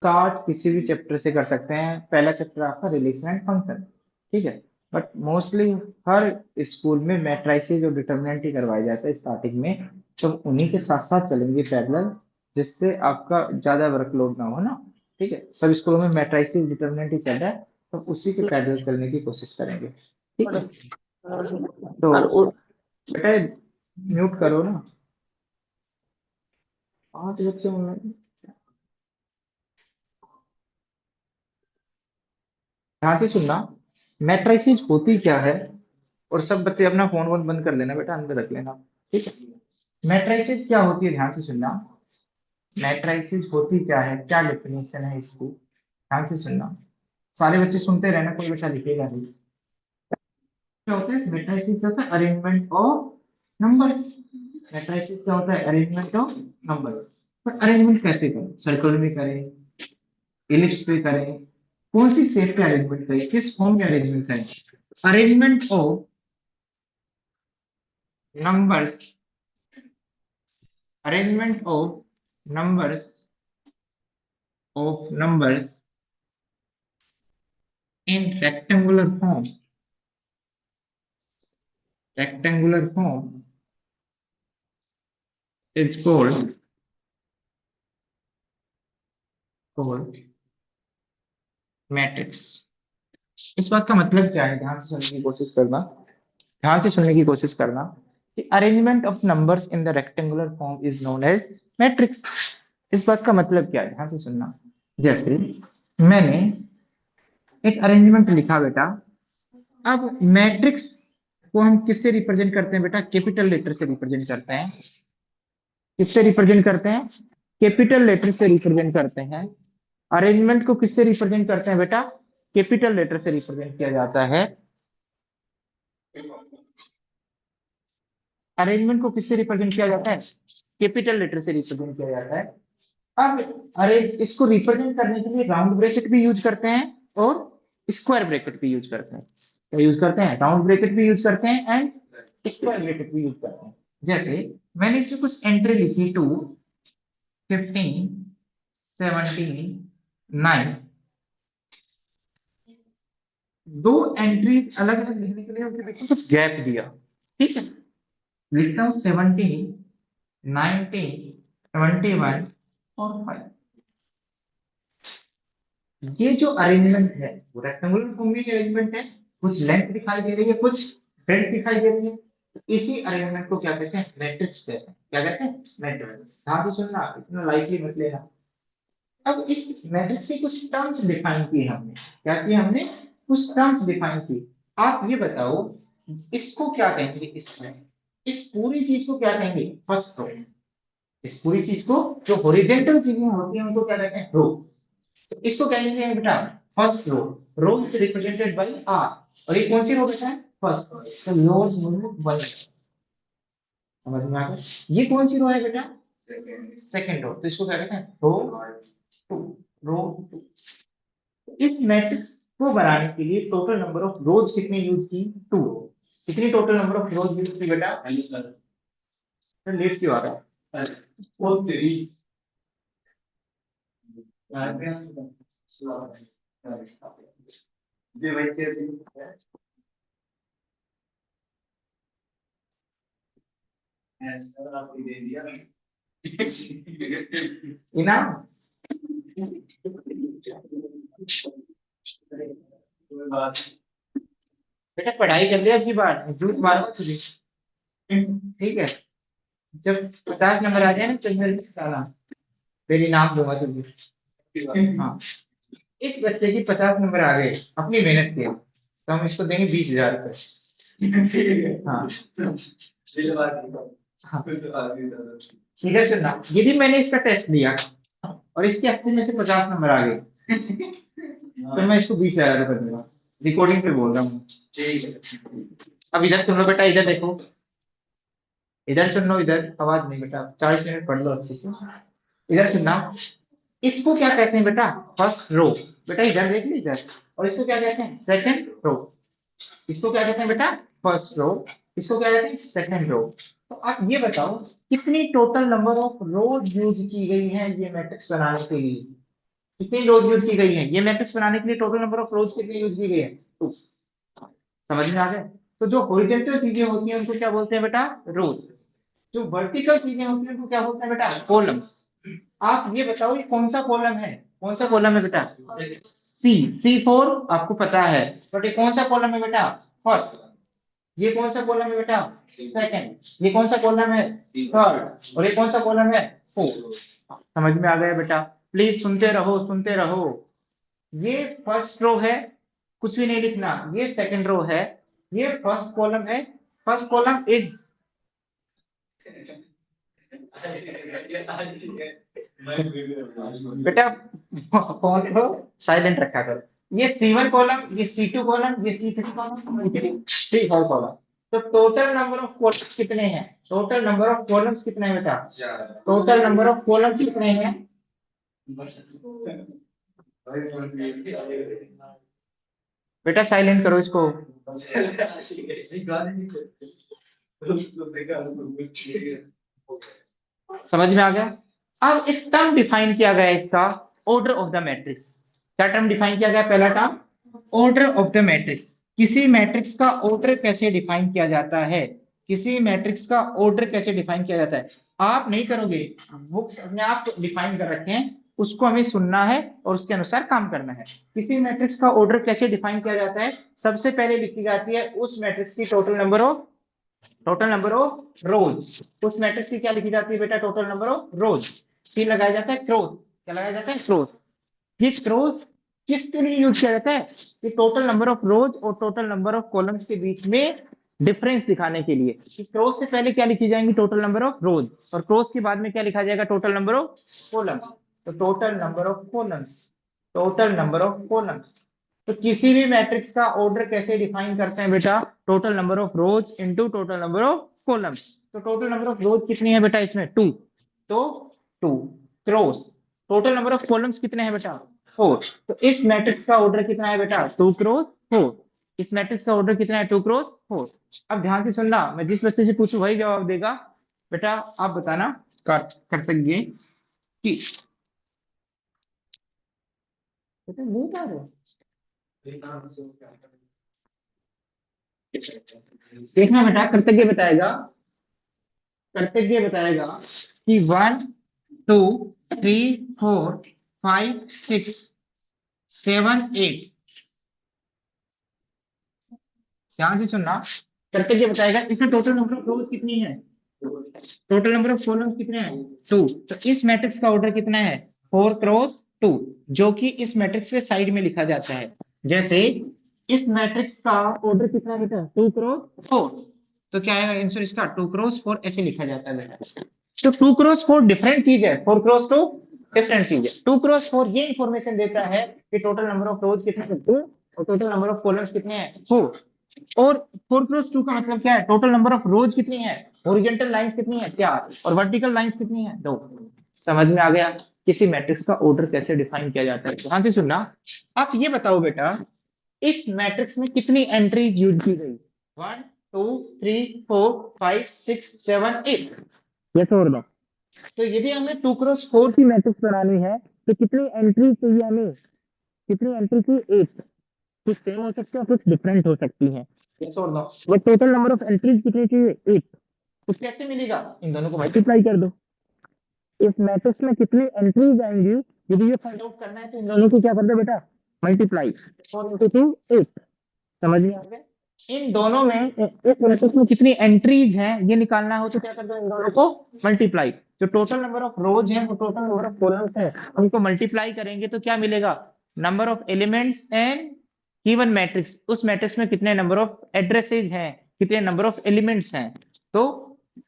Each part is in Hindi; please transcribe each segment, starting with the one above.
स्टार्ट किसी भी चैप्टर से कर सकते हैं। पहला चैप्टर आपका रिलेशन एंड फंक्शन, ठीक है। बट मोस्टली हर स्कूल में मैट्रिसेस और डिटरमिनेंट ही करवाया जाता है स्टार्टिंग में, तो उन्हीं के साथ साथ चलेंगे पैरेलल, जिससे आपका ज्यादा वर्कलोड ना हो ना। ठीक है, सब स्कूलों में मैट्रिसेस डिटरमिनेंट ही चल रहा है, तो उसी के पैरेलल चलने की कोशिश करेंगे, ठीक है। तो और बेटा म्यूट करो ना, 5 बच्चे ऑनलाइन। ध्यान से सुनना, मैट्रिसेस होती क्या है, और सब बच्चे अपना फोन वोन बंद कर लेना बेटा, अंदर रख लेना, ठीक है। मैट्रिसेस क्या होती है, ध्यान से सुनना। मैट्रिसेस होती क्या है, क्या डेफिनेशन है इसकी, ध्यान से सुनना। सारे बच्चे सुनते रहना, कोई बच्चा लिखेगा नहीं। क्या होता है मैट्रिसेस, होता है अरेंजमेंट ऑफ नंबर्स। मैट्रिसेस क्या होता है, अरेंजमेंट ऑफ नंबर्स। पर अरेंजमेंट कैसे करें, सर्कल में करें, इलिप्स पे करें, कौन सी शेप पे अरेंजमेंट करें, किस फॉर्म में अरेंजमेंट करें। Arrangement of numbers, arrangement of numbers, of numbers in rectangular form is called matrix. इस बात का मतलब क्या है, ध्यान से सुनने की कोशिश करना, ध्यान से सुनने की कोशिश करना, कि arrangement of numbers in the rectangular form is known as matrix. इस बात का मतलब क्या है, ध्यान से सुनना। जैसे मैंने एक अरेंजमेंट लिखा बेटा, अब मैट्रिक्स को हम किससे रिप्रेजेंट करते हैं बेटा, कैपिटल लेटर से रिप्रेजेंट करते हैं। किससे रिप्रेजेंट करते हैं, कैपिटल लेटर से रिप्रेजेंट करते हैं। अरेंजमेंट को किससे रिप्रेजेंट करते हैं बेटा, कैपिटल लेटर से रिप्रेजेंट किया जाता है। अरेंजमेंट को किससे रिप्रेजेंट किया जाता है, कैपिटल लेटर से रिप्रेजेंट किया जाता है। अब अरे इसको रिप्रेजेंट करने के लिए राउंड ब्रैकेट भी यूज करते हैं, और स्क्वायर ब्रैकेट भी यूज करते हैं। क्या यूज करते हैं, राउंड ब्रैकेट भी यूज करते हैं एंड स्क्वायर ब्रैकेट भी यूज करते हैं। जैसे मैंने इसमें कुछ एंट्री लिखी, 2, 15, 17, 9, दो एंट्रीज अलग अलग लिखने के लिए उनके बीच में कुछ गैप दिया, ठीक है। लिखता हूँ 17, 19, 21 और 5। ये जो अरेंजमेंट है वो रेक्टेंगुलर फॉर्म में अरेंजमेंट है, कुछ लेंथ दिखाई दे रही है, कुछ ब्रेड्थ दिखाई दे रही है, तो इसी अरेंजमेंट को क्या कहते हैं, मैट्रिक्स कहते हैं। क्या कहते हैं, मैट्रिक्स। ध्यान से सुनना, इतना लाइटली मत लेना। अब इस मैट्रिक्स से कुछ टर्म्स डिफाइन किए हमने, क्या किया हमने, कुछ टर्म्स डिफाइन किए। आप ये बताओ इसको क्या कहेंगे, इसमें इस पूरी चीज को क्या कहेंगे, फर्स्ट रो। इस पूरी चीज को, जो हॉरिजॉन्टल चीजें होती हैं उनको क्या कहते हैं, रो। तो इसको कहेंगे बेटा first row. Row is represented by R, और ये कौन सी रो बेटा है, फर्स्ट। तो योर्स मूव वन, समझ में आ गया। ये कौन सी रो है बेटा, सेकंड रो, तो इसको क्या कहते हैं, रो टू, रो टू। इस मैट्रिक्स को बनाने के लिए टोटल नंबर ऑफ रोज कितनी यूज की, 2। कितनी total number of rose use की बेटा, तो लेट क्यों आ रहा है, वो तेरी जी भाई इनाम। बेटा पढ़ाई कर लिया की बात, झूठ मारो तुझे, ठीक है। जब 50 नंबर आ जाए ना तो मेरे से साला, फिर इनाम दूंगा तुझे। हाँ, इस बच्चे की 50 नंबर आ गए अपनी मेहनत के, तो हम इसको देंगे 20,000 रुपये। हाँ हाँ, ठीक है सुनना, यदि मैंने इसका टेस्ट दिया और इसके 80 में से 50 नंबर आ गए, तो मैं इसको 20,000 रुपये दूंगा, रिकॉर्डिंग पे बोल रहा हूँ। अब इधर सुन लो बेटा, इधर देखो, इधर सुन लो, इधर आवाज नहीं बेटा, 40 मिनट पढ़ लो अच्छे से। इधर सुनना, इसको क्या कहते हैं बेटा, फर्स्ट रो। बेटा इधर देख ली इधर, और इसको क्या कहते हैं, सेकंड रो। इसको क्या कहते हैं बेटा, फर्स्ट रो। इसको क्या कहते हैं, सेकंड रो। तो आप ये बताओ कितनी total number of rose use की गई है ये मैट्रिक्स बनाने के लिए, कितनी रोज यूज की गई है, ये मैट्रिक्स बनाने के लिए टोटल नंबर ऑफ रोज कितनी यूज की गई है, 2। समझ में आ गया। तो जो हॉरिजॉन्टल चीजें होती हैं उनको क्या बोलते हैं बेटा, रोज। जो वर्टिकल चीजें होती हैं उनको क्या बोलते हैं बेटा, कॉलम्स। आप ये बताओ ये कौन सा कॉलम है, कौन सा कॉलम है बेटा, सी। C4 आपको पता है, बट ये कौन सा कॉलम है बेटा, फर्स्ट। ये कौन सा कॉलम है बेटा, सेकंड। ये कौन सा कॉलम है, थर्ड। और ये कौन सा कॉलम है, फोर्थ। समझ में आ गया बेटा। प्लीज सुनते रहो, सुनते रहो। ये फर्स्ट रो है, कुछ भी नहीं लिखना। ये सेकंड रो है, ये फर्स्ट कॉलम है। फर्स्ट कॉलम इज, बेटा फोन को साइलेंट रखा करो। ये C1 कॉलम, ये C2 कॉलम, ये C3 कॉलम, ये C4 कॉलम। तो टोटल नंबर ऑफ कॉलम्स कितने हैं, टोटल नंबर ऑफ कॉलम्स कितने हैं बेटा, टोटल नंबर ऑफ कॉलम्स कितने हैं। बेटा साइलेंट करो इसको। समझ में आ गया। अब एक टर्म डिफाइन किया गया है इसका, ऑर्डर ऑफ द मैट्रिक्स। क्या टर्म डिफाइन किया गया, पहला term order of the matrix. किसी मैट्रिक्स का ऑर्डर कैसे डिफाइन किया जाता है, किसी मैट्रिक्स का ऑर्डर कैसे डिफाइन किया जाता है। आप नहीं करोगे, बुक्स अपने आप डिफाइन कर रखे हैं, उसको हमें सुनना है और उसके अनुसार काम करना है। किसी मैट्रिक्स का ऑर्डर कैसे डिफाइन किया जाता है, सबसे पहले लिखी जाती है उस मैट्रिक्स की टोटल नंबर ऑफ रोज। उस मैट्रिक्स की क्या लिखी जाती है बेटा, टोटल नंबर ऑफ रोज। फिर लगाया जाता है क्रॉस। क्या लगाया जाता है, क्रॉस। ये क्रॉस किसके लिए यूज किया जाता है, कि टोटल नंबर ऑफ रोज और टोटल नंबर ऑफ कॉलम्स के बीच में डिफरेंस दिखाने के लिए। कि क्रॉस से पहले क्या लिखी जाएंगी, टोटल नंबर ऑफ रोज, और क्रॉस के बाद में क्या लिखा जाएगा, टोटल नंबर ऑफ कॉलम्स। तो total number of columns, total number of columns. तो किसी भी मैट्रिक्स का ऑर्डर कैसे डिफाइन करते हैं बेटा, total number of rose into total number of columns. तो टोटल नंबर ऑफ रोज कितनी है बेटा इसमें, 2। तो 2 cross, total number of columns कितने हैं बेटा, 4। तो इस मैट्रिक्स का ऑर्डर कितना है बेटा, 2 क्रॉस 4। इस मैट्रिक्स का ऑर्डर कितना है, 2 क्रॉस 4। अब ध्यान से सुनना, मैं जिस बच्चे से पूछूं वही जवाब देगा। बेटा आप बताना, कर्तव्य की, बेटा नहीं बता रहे हो? देखना बेटा, कर्तव्य बताएगा, कर्तव्य बताएगा कि 1 2 3 4 5 6 7 8। ध्यान से सुनना, कर्तव्य बताएगा इसमें टोटल नंबर ऑफ रोज कितनी है, टोटल नंबर ऑफ कॉलम्स कितने हैं, 2। तो इस मैट्रिक्स का ऑर्डर कितना है, 4 क्रॉस 2, जो कि इस मैट्रिक्स के साइड में लिखा जाता है। जैसे इस मैट्रिक्स का ऑर्डर कितना है बेटा, 2 क्रॉस 4। तो क्या आएगा आंसर इसका, 2 क्रॉस 4 ऐसे लिखा जाता है बेटा। तो 2 क्रॉस 4 डिफरेंट चीज है, 4 क्रॉस 2 डिफरेंट चीज है। 2 क्रॉस 4 ये इंफॉर्मेशन देता है कि टोटल नंबर ऑफ रोज कितने हैं, 2, और टोटल नंबर ऑफ कॉलम्स कितने हैं, 4। और 4 क्रॉस 2 का मतलब क्या है, टोटल नंबर ऑफ रोज कितनी है, हॉरिजॉन्टल लाइंस कितनी है, 4, और वर्टिकल लाइंस कितनी है, 2। समझ में आ गया किसी मैट्रिक्स का ऑर्डर कैसे डिफाइन किया जाता है। ध्यान से सुनना। आप ये बताओ बेटा, इस मैट्रिक्स में कितनी एंट्रीज यूज की गई, 1 2 3 4 5 6 7 8, यस और नो। तो यदि हमें 2 क्रॉस 4 की मैट्रिक्स बनानी है तो कितनी एंट्री चाहिए हमें, कितनी एंट्री की, 8। कुछ सेम हो सकती है कुछ डिफरेंट हो सकती है, यस और no. But total number of entries कितनी चाहिए, 8। तो कैसे मिलेगा, इन दोनों को मल्टीप्लाई कर दो। इस मैट्रिक्स में कितनी एंट्रीज आएंगी, यदि ये फाइंड आउट करना है तो इन दोनों को क्या कर दो बेटा, मल्टीप्लाई, 4 into 2 8। समझ में आ गया। इन दोनों में इस मैट्रिक्स में कितनी एंट्रीज हैं ये निकालना हो तो क्या कर दो, इन दोनों को मल्टीप्लाई। जो टोटल नंबर ऑफ रोज है वो टोटल नंबर ऑफ कॉलम्स है, उनको मल्टीप्लाई करेंगे तो क्या मिलेगा, number of elements and given matrix. उस मैट्रिक्स में कितने नंबर ऑफ एड्रेसेज हैं, कितने नंबर ऑफ एलिमेंट्स हैं। तो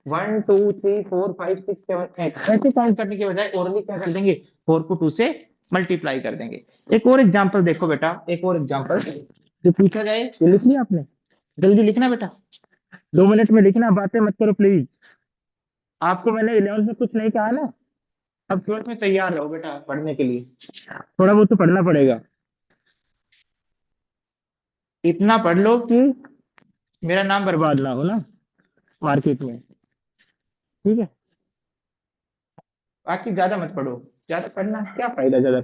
1 2 3 4 5 6 7 8 ऐसे काउंट करने के बजाय ओरली क्या कर देंगे, 4 को 2 से मल्टीप्लाई कर देंगे। एक और एग्जांपल देखो बेटा, एक और एग्जांपल जो पूछा जाए, ये लिख लिया आपने, जल्दी लिखना बेटा, 2 मिनट में लिखना, बातें मत करो प्लीज। आपको मैंने 11th में कुछ नहीं कहा ना, अब 12th में तैयार रहो बेटा पढ़ने के लिए, थोड़ा बहुत तो पढ़ना पड़ेगा। इतना पढ़ लो कि मेरा नाम बर्बाद ना हो ना मार्केट में, ठीक है। बाकी ज्यादा मत पढ़ो, ज्यादा पढ़ना क्या फायदा, ज्यादा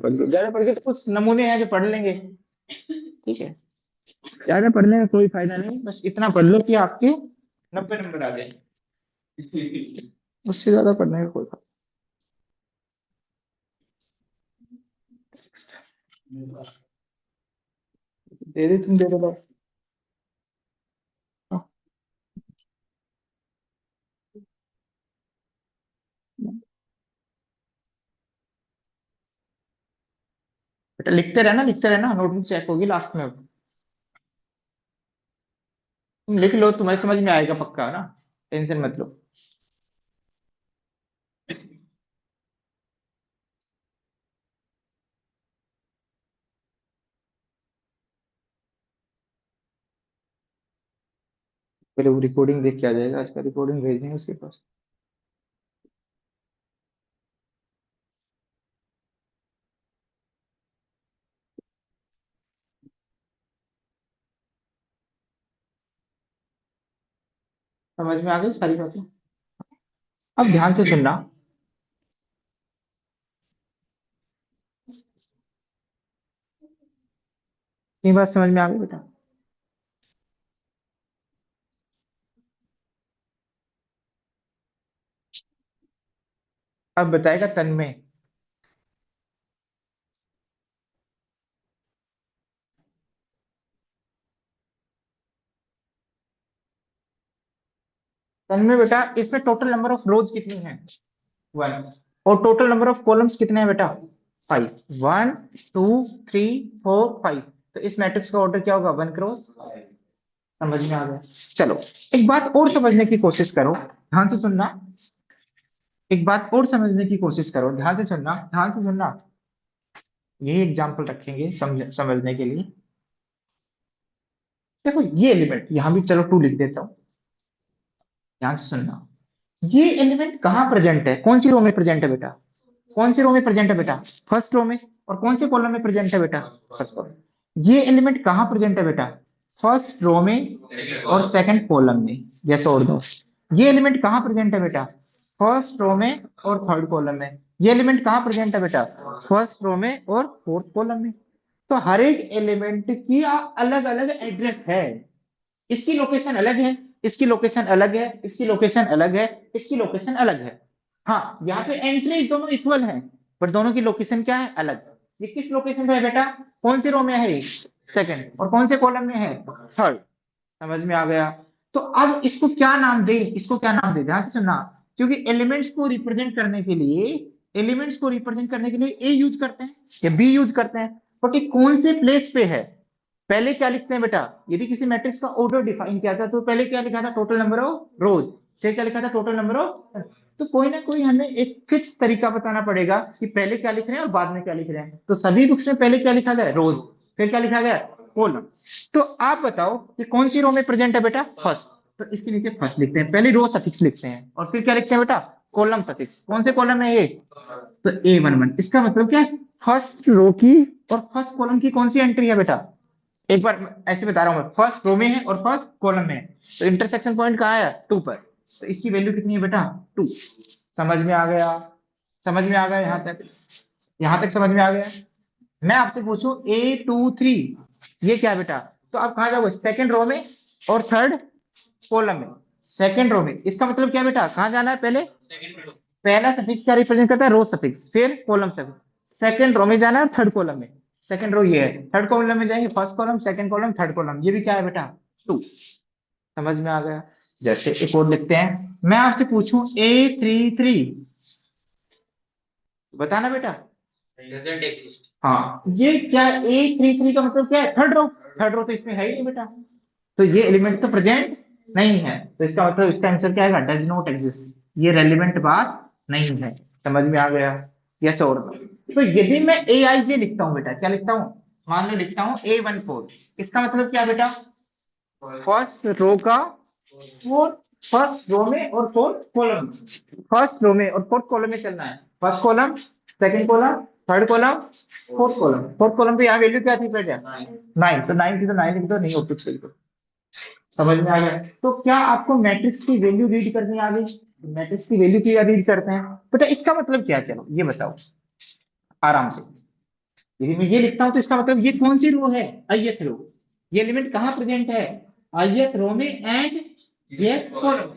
पढ़ के तो कुछ नमूने हैं जो पढ़ लेंगे, ठीक है। ज्यादा पढ़ने का कोई फायदा नहीं, बस इतना पढ़ लो कि आपके 90 नंबर आ जाए, उससे ज्यादा पढ़ने का कोई फायदा। दे दे, तुम दे दो। बेटा लिखते रहना, नोटबुक चेक होगी लास्ट में। तुम लिख लो, तुम्हारी समझ में आएगा पक्का ना, टेंशन मत लो। पहले वो रिकॉर्डिंग देख के आ जाएगा, आज का रिकॉर्डिंग भेज देंगे उसके पास। समझ में आ गई सारी बातें? अब ध्यान से सुनना। इतनी बात समझ में आ गई बेटा? अब बताएगा तन्मय। तन्मय बेटा, इसमें टोटल नंबर ऑफ रोज कितनी है? 1। और टोटल नंबर ऑफ कॉलम्स कितने हैं बेटा? 5। 1 2 3 4 5। तो इस मैट्रिक्स का ऑर्डर क्या होगा? 1 क्रॉस। समझ में आ गया? चलो, एक बात और समझने की कोशिश करो, ध्यान से सुनना। एक बात और समझने की कोशिश करो, ध्यान से सुनना, ध्यान से सुनना। यही एग्जाम्पल रखेंगे समझने के लिए। देखो ये एलिमेंट यहां भी, चलो 2 लिख देता हूं, ध्यान से सुनना। ये एलिमेंट कहाँ प्रेजेंट है, कौन सी रो में प्रेजेंट है बेटा? कौन सी रो में प्रेजेंट है बेटा? फर्स्ट रो में। और कौन से कॉलम में प्रेजेंट है बेटा? First column. ये एलिमेंट कहाँ प्रेजेंट है बेटा? फर्स्ट रो में और सेकंड कॉलम में। जैसे और दो। ये एलिमेंट कहाँ प्रेजेंट है बेटा? फर्स्ट रो में और थर्ड कॉलम में। ये एलिमेंट कहाँ प्रेजेंट है बेटा? फर्स्ट रो में और फोर्थ कॉलम में। तो हर एक एलिमेंट की अलग अलग एड्रेस है। इसकी लोकेशन अलग है, इसकी लोकेशन अलग है, इसकी लोकेशन अलग है, इसकी लोकेशन अलग है। हाँ, यहाँ पे एंट्रीज दोनों इक्वल हैं, पर दोनों की लोकेशन क्या है? अलग। ये किस लोकेशन पे है बेटा? कौन सी रो में है? सेकंड। और कौन से कॉलम में है? थर्ड। समझ में आ गया? तो अब इसको क्या नाम दे, इसको क्या नाम दे, ध्यान से सुनना। क्योंकि एलिमेंट्स को रिप्रेजेंट करने के लिए ए यूज करते हैं या बी यूज करते हैं, बट ये कौन से प्लेस पे है? पहले क्या लिखते हैं बेटा? यदि किसी मैट्रिक्स का ऑर्डर डिफाइन किया था तो पहले क्या लिखा था? टोटल नंबर ऑफ रोज। फिर क्या लिखा था? Total number of. तो कोई ना कोई हमें एक फिक्स तरीका बताना पड़ेगा कि पहले क्या लिख रहे हैं और बाद में क्या लिख रहे हैं। तो सभी बुक्स में पहले क्या लिखा गया? रोज। फिर क्या लिखा गया? कॉलम। तो आप बताओ कि कौन सी रो में प्रेजेंट है बेटा? फर्स्ट। तो इसके नीचे फर्स्ट लिखते हैं, पहले रो सफिक्स लिखते हैं, और फिर क्या लिखते हैं बेटा? Column suffix. कौन से कॉलम है ये? तो A11। इसका मतलब क्या है? फर्स्ट रो की और फर्स्ट कॉलम की कौन सी एंट्री है बेटा? एक बार ऐसे बता रहा हूं मैं, फर्स्ट रो में है और फर्स्ट कॉलम में है। तो इंटरसेक्शन पॉइंट कहाँ है? 2 पर। तो इसकी वैल्यू कितनी है बेटा? 2। समझ में आ गया? समझ में आ गया यहां तक? यहां तक समझ में आ गया? मैं आपसे पूछूं A23, ये क्या है बेटा? तो आप कहाँ जाओगे? सेकंड रो में और थर्ड कॉलम में। सेकंड रो में, इसका मतलब क्या बेटा? कहाँ जाना है पहले? पहला सफिक्स क्या रिप्रेजेंट करता है? रो सफिक्स। फिर कॉलम सफिक्स। सेकंड रो में जाना है, थर्ड कॉलम में। सेकंड रो ये है, थर्ड कॉलम में जाएंगे, first column, second column, third column. ये भी क्या है बेटा? 2। समझ में आ गया? जैसे एक और लिखते हैं, मैं आपसे पूछूं A33, बताना बेटा। Doesn't exist. हाँ, ये क्या है? A33 का मतलब क्या है? Third row. थर्ड रो तो इसमें है ही नहीं बेटा, तो ये एलिमेंट तो प्रेजेंट नहीं है। तो इसका मतलब इसका आंसर क्या आएगा? Does not exist. ये रेलिवेंट बात नहीं है। समझ में आ गया? यस और नो? तो यदि मैं AIJ लिखता हूँ बेटा, क्या लिखता हूँ? मान लो लिखता हूँ A14, इसका मतलब क्या बेटा? फर्स्ट रो का फोर्थ, फर्स्ट रो में और फोर्थ कॉलम में। फर्स्ट रो में और फोर्थ कॉलम में चलना है। First column, second column, third column, fourth column. Fourth column पे यहाँ वैल्यू क्या थी बेटा? 9। तो 9 की तो 9 लिख दो, नहीं होती सही तो। समझ में आ गया? तो क्या आपको मैट्रिक्स की वैल्यू रीड करनी आ गई? मैट्रिक्स की वैल्यू की रीड करते हैं बेटा, इसका मतलब क्या है? चलो ये बताओ। आराम से। यदि मैं ये लिखता हूं तो इसका मतलब ये कौन सी रो है, ith रो। ये एलिमेंट कहाँ प्रेजेंट है, ith रो में एंड jth कॉलम।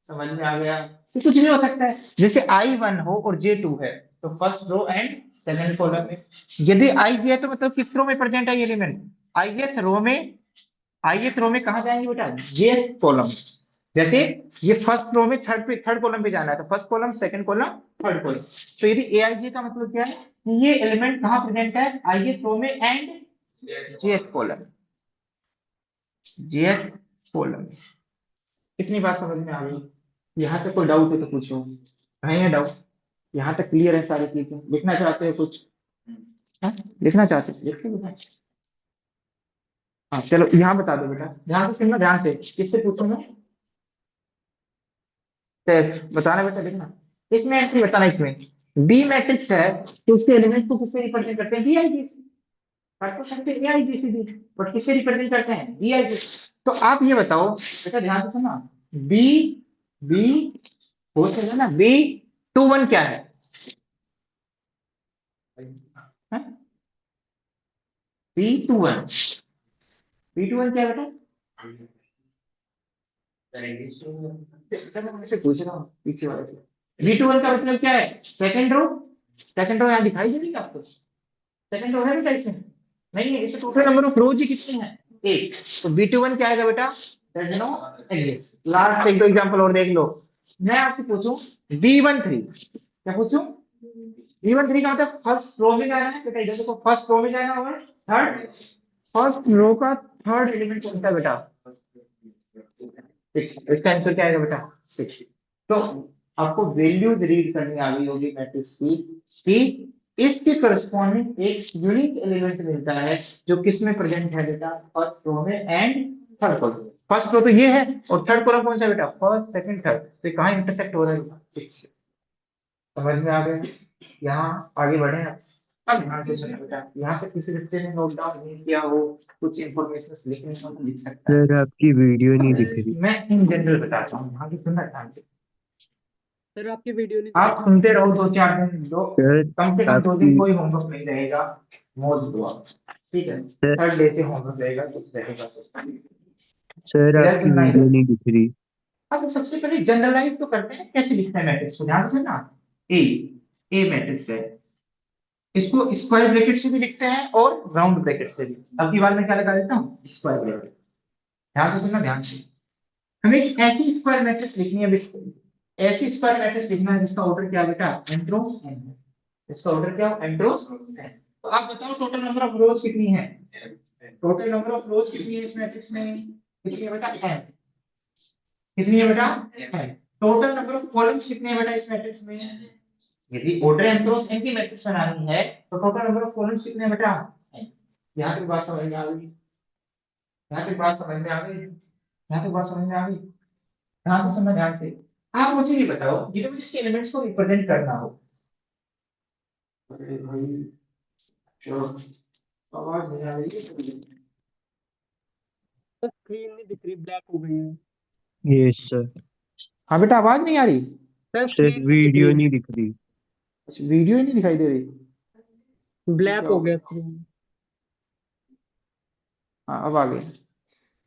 समझ में आ गया। तो कुछ भी हो सकता है, जैसे I1 हो और J2 है तो first row and second column में। यदि IJ है तो मतलब किस रो में प्रेजेंट है ये एलिमेंट, ith रो में। ith रो में कहा जाएंगे बेटा, jth कॉलम। जैसे ये फर्स्ट रो में थर्ड कॉलम पे जाना है तो first column, second column, third column. तो यदि aij का मतलब क्या है, कि ये एलिमेंट कहाँ प्रेजेंट है, ith रो में and jth column, jth column. इतनी बात समझ में आ गई। यहाँ तक कोई डाउट है तो पूछो, नहीं है डाउट, यहाँ तक क्लियर है सारी चीजें। लिखना चाहते हो कुछ, हाँ? लिखना चाहते हो लिख लो बेटा। हाँ चलो यहाँ बता दो बेटा, ध्यान से सुनना, ध्यान से, किससे पूछूंगा, बताना बेटा, लिखना। इसमें एंट्री बताना, इसमें बी मैट्रिक्स है तो उसके एलिमेंट को किससे रिप्रेजेंट करते हैं, बीआईजी से। कर तो सकते हैं एआईजी से भी, बट किससे रिप्रेजेंट करते हैं, बीआईजी। तो आप ये बताओ बेटा, ध्यान से सुना, बी, बी हो सकता है ना, B21 क्या है, B21, B21 क्या है बेटा, बेटा मैं तुमसे पूछ रहा हूँ पीछे वाले से। B21 का मतलब क्या है, सेकंड रो। सेकंड रो यहाँ दिखाई दे रही है आपको, सेकंड रो है बेटा इसमें, नहीं है, इसमें टोटल नंबर ऑफ रोज ही कितने हैं, एक। तो B21 क्या आएगा बेटा, डज नॉट एग्जिस्ट। लास्ट एक दो एग्जांपल और देख लो। मैं आपसे पूछूं B13, क्या पूछूं, B13 का मतलब फर्स्ट रो में जाना है बेटा, इधर देखो फर्स्ट रो में जाना होगा, थर्ड, फर्स्ट रो का थर्ड एलिमेंट कौन सा बेटा, सिक्स। इसका आंसर क्या आएगा बेटा, सिक्स। तो आपको वैल्यूज रीड करनी आ गई होगी मैट्रिक्स की, कि इसके करस्पॉन्डिंग एक यूनिक एलिमेंट मिलता है जो किस में प्रेजेंट है बेटा, फर्स्ट रो में and third column. First row तो ये है और थर्ड कॉलम कौन सा बेटा, फर्स्ट सेकंड थर्ड, तो ये कहाँ इंटरसेक्ट हो रहा है, सिक्स। समझ में आ गया। यहाँ आगे बढ़े आप। अब ध्यान से सुनो बेटा, यहाँ पे किसी बच्चे ने नोट डाउन नहीं किया हो, कुछ इंफॉर्मेशन लिखने को तो लिख सकता है। सर आपकी वीडियो नहीं दिख रही। मैं इन जनरल बताता हूँ, ध्यान से सुनना, ध्यान से। सर आपकी वीडियो नहीं दिख आप सुनते रहो, दो चार दिन, दो सर कम से कम 2 दिन आपकी कोई होमवर्क नहीं रहेगा, मौज दो आप, ठीक है। सर, थर्ड डे से होमवर्क रहेगा, कुछ रहेगा तो। सर इधर आपकी सुनना, वीडियो इधर। नहीं दिख रही। अब सबसे पहले जनरलाइज तो करते हैं, कैसे लिखते हैं मैट्रिक्स को, ध्यान से सुनना। ए, ए मैट्रिक्स है, इसको स्क्वायर ब्रैकेट से भी लिखते हैं और राउंड ब्रैकेट से भी। अब की बार मैं क्या लगा देता हूँ, स्क्वायर ब्रैकेट। ध्यान से सुनना, ध्यान से। हमें एक ऐसी स्क्वायर मैट्रिक्स लिखनी है, ऐसी स्क्वायर मैट्रिक्स लिखना है जिसका ऑर्डर क्या है बेटा, एंट्रोस एन है। इसका ऑर्डर क्या है, एंट्रोस एन। तो आप बताओ टोटल नंबर ऑफ रोज कितनी है, टोटल नंबर ऑफ रोज कितनी है इस मैट्रिक्स में, कितनी है बेटा, एन। कितनी है बेटा, N. Total number of columns कितने हैं बेटा इस मैट्रिक्स में, यदि ऑर्डर एंट्रोस एन की मैट्रिक्स बनानी है तो टोटल नंबर ऑफ कॉलम्स कितने हैं बेटा, एन। यहाँ तक बात समझ में आ गई, यहाँ तक बात समझ में आ गई, यहाँ तक बात समझ में आ गई। ध्यान से सुनना, ध्यान से। आप मुझे ये बताओ, यदि मुझे इसके एलिमेंट्स को रिप्रेजेंट करना हो, अरे भाई, चलो, आवाज नहीं आ रही है। सर स्क्रीन नहीं दिख रही, ब्लैक हो गई है। Yes sir. हाँ बेटा, आवाज नहीं आ रही। सर सर स्क्रीन नहीं दिख वीडियो रही, नहीं दिख रही। अच्छा, वीडियो ही नहीं दिखाई दे रही। ये ब्लैक क्या हो हो गया गया। स्क्रीन। हाँ अब आ गई,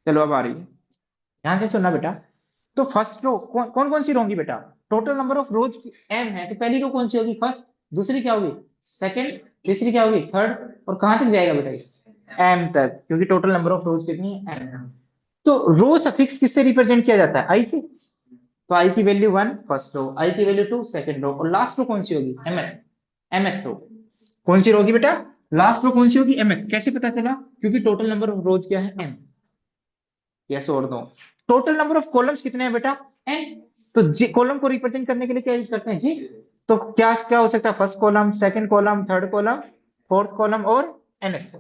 चलो अब आ रही है। ध्यान से सुनना बेटा। तो फर्स्ट रो कौन कौन सी होंगी बेटा, total number of rows M है तो पहली रो कौन सी होगी, फर्स्ट। दूसरी क्या होगी, सेकंड। तीसरी क्या होगी, थर्ड। और कहां तक जाएगा बेटा ये, एम तक, क्योंकि टोटल नंबर ऑफ रोज कितनी है, एम। तो रो सफिक्स किससे रिप्रेजेंट किया जाता है, आई से। तो आई की वैल्यू 1 फर्स्ट रो, आई की वैल्यू 2 सेकंड रो, और लास्ट रो कौन सी होगी, mth, mth रो। कौन सी रो होगी बेटा, लास्ट रो कौन सी होगी, mth। कैसे पता चला, क्योंकि टोटल नंबर ऑफ रोज क्या है, m। यस और no. Total number of columns कितने हैं बेटा, n। तो जी कॉलम को रिप्रेजेंट करने के लिए क्या यूज करते हैं, जी। तो क्या क्या हो सकता है, first column, second column, third column, fourth column और nth।